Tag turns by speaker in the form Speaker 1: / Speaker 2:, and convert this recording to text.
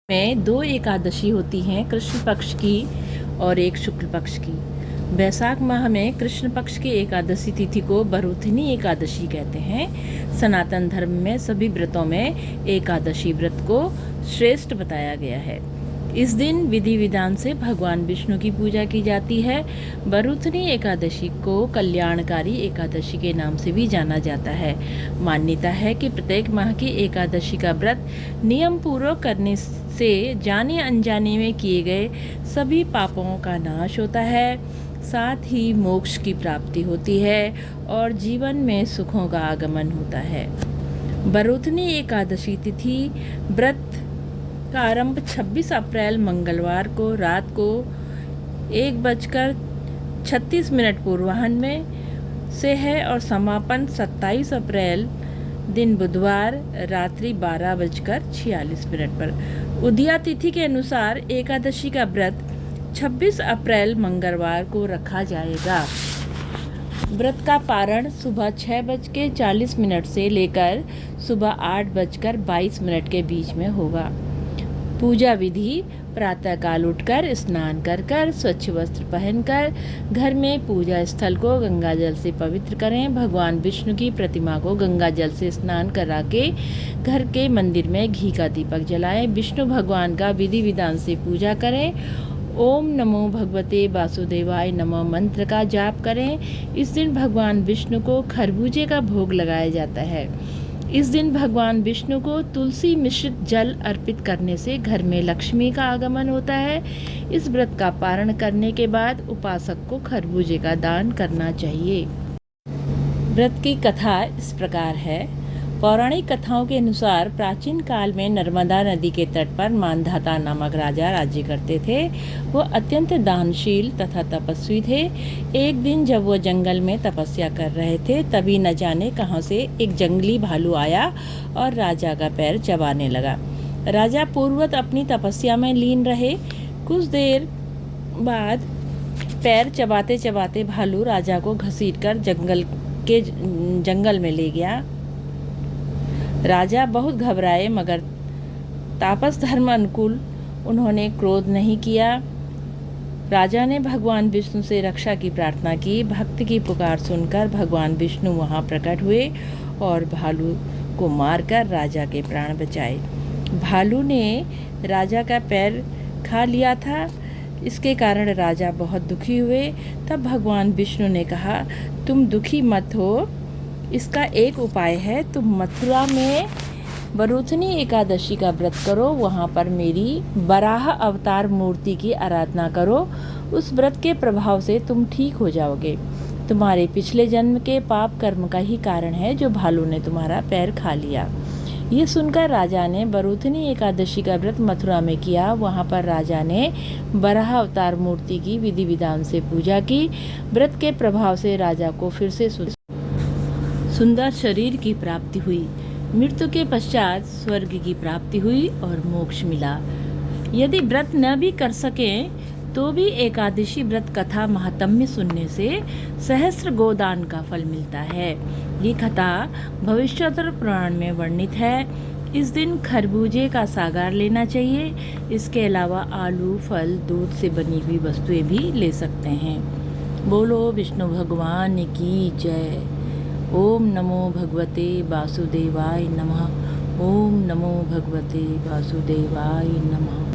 Speaker 1: में दो एकादशी होती हैं, कृष्ण पक्ष की और एक शुक्ल पक्ष की। बैसाख माह में कृष्ण पक्ष की एकादशी तिथि को बरूथनी एकादशी कहते हैं। सनातन धर्म में सभी व्रतों में एकादशी व्रत को श्रेष्ठ बताया गया है। इस दिन विधि विधान से भगवान विष्णु की पूजा की जाती है। बरूथनी एकादशी को कल्याणकारी एकादशी के नाम से भी जाना जाता है। मान्यता है कि प्रत्येक माह की एकादशी का व्रत नियम पूर्वक करने से जाने अनजाने में किए गए सभी पापों का नाश होता है, साथ ही मोक्ष की प्राप्ति होती है और जीवन में सुखों का आगमन होता है। बरूथनी एकादशी तिथि व्रत का आरंभ 26 अप्रैल मंगलवार को रात को 1:36 पूर्वाह्न में से है और समापन 27 अप्रैल दिन बुधवार रात्रि 12:46 पर। उदया तिथि के अनुसार एकादशी का व्रत 26 अप्रैल मंगलवार को रखा जाएगा। व्रत का पारण सुबह 6:40 से लेकर सुबह 8:22 के बीच में होगा। पूजा विधि: प्रातःकाल उठकर स्नान कर स्वच्छ वस्त्र पहनकर घर में पूजा स्थल को गंगा जल से पवित्र करें। भगवान विष्णु की प्रतिमा को गंगा जल से स्नान करा के घर के मंदिर में घी का दीपक जलाएं। विष्णु भगवान का विधि विधान से पूजा करें। ओम नमो भगवते वासुदेवाय नमः मंत्र का जाप करें। इस दिन भगवान विष्णु को खरबूजे का भोग लगाया जाता है। इस दिन भगवान विष्णु को तुलसी मिश्रित जल अर्पित करने से घर में लक्ष्मी का आगमन होता है। इस व्रत का पारण करने के बाद उपासक को खरबूजे का दान करना चाहिए। व्रत की कथा इस प्रकार है। पौराणिक कथाओं के अनुसार प्राचीन काल में नर्मदा नदी के तट पर मानधाता नामक राजा राज्य करते थे। वो अत्यंत दानशील तथा तपस्वी थे। एक दिन जब वो जंगल में तपस्या कर रहे थे, तभी न जाने कहां से एक जंगली भालू आया और राजा का पैर चबाने लगा। राजा पूर्ववत अपनी तपस्या में लीन रहे। कुछ देर बाद पैर चबाते चबाते भालू राजा को घसीटकर जंगल में ले गया। राजा बहुत घबराए, मगर तापस धर्म अनुकूल उन्होंने क्रोध नहीं किया। राजा ने भगवान विष्णु से रक्षा की प्रार्थना की। भक्त की पुकार सुनकर भगवान विष्णु वहां प्रकट हुए और भालू को मारकर राजा के प्राण बचाए। भालू ने राजा का पैर खा लिया था। इसके कारण राजा बहुत दुखी हुए। तब भगवान विष्णु ने कहा, तुम दुखी मत हो, इसका एक उपाय है। तुम मथुरा में बरूथनी एकादशी का व्रत करो, वहाँ पर मेरी वराह अवतार मूर्ति की आराधना करो। उस व्रत के प्रभाव से तुम ठीक हो जाओगे। तुम्हारे पिछले जन्म के पाप कर्म का ही कारण है जो भालू ने तुम्हारा पैर खा लिया। ये सुनकर राजा ने बरूथनी एकादशी का व्रत मथुरा में किया। वहाँ पर राजा ने वराह अवतार मूर्ति की विधि विधान से पूजा की। व्रत के प्रभाव से राजा को फिर से सुंदर शरीर की प्राप्ति हुई। मृत्यु के पश्चात स्वर्ग की प्राप्ति हुई और मोक्ष मिला। यदि व्रत न भी कर सकें तो भी एकादशी व्रत कथा महात्म्य सुनने से सहस्त्र गोदान का फल मिलता है। ये कथा भविष्योत्तर पुराण में वर्णित है। इस दिन खरबूजे का सागार लेना चाहिए। इसके अलावा आलू, फल, दूध से बनी हुई वस्तुएं भी ले सकते हैं। बोलो विष्णु भगवान की जय। ओम नमो भगवते वासुदेवाय नमः। ओम नमो भगवते वासुदेवाय नमः।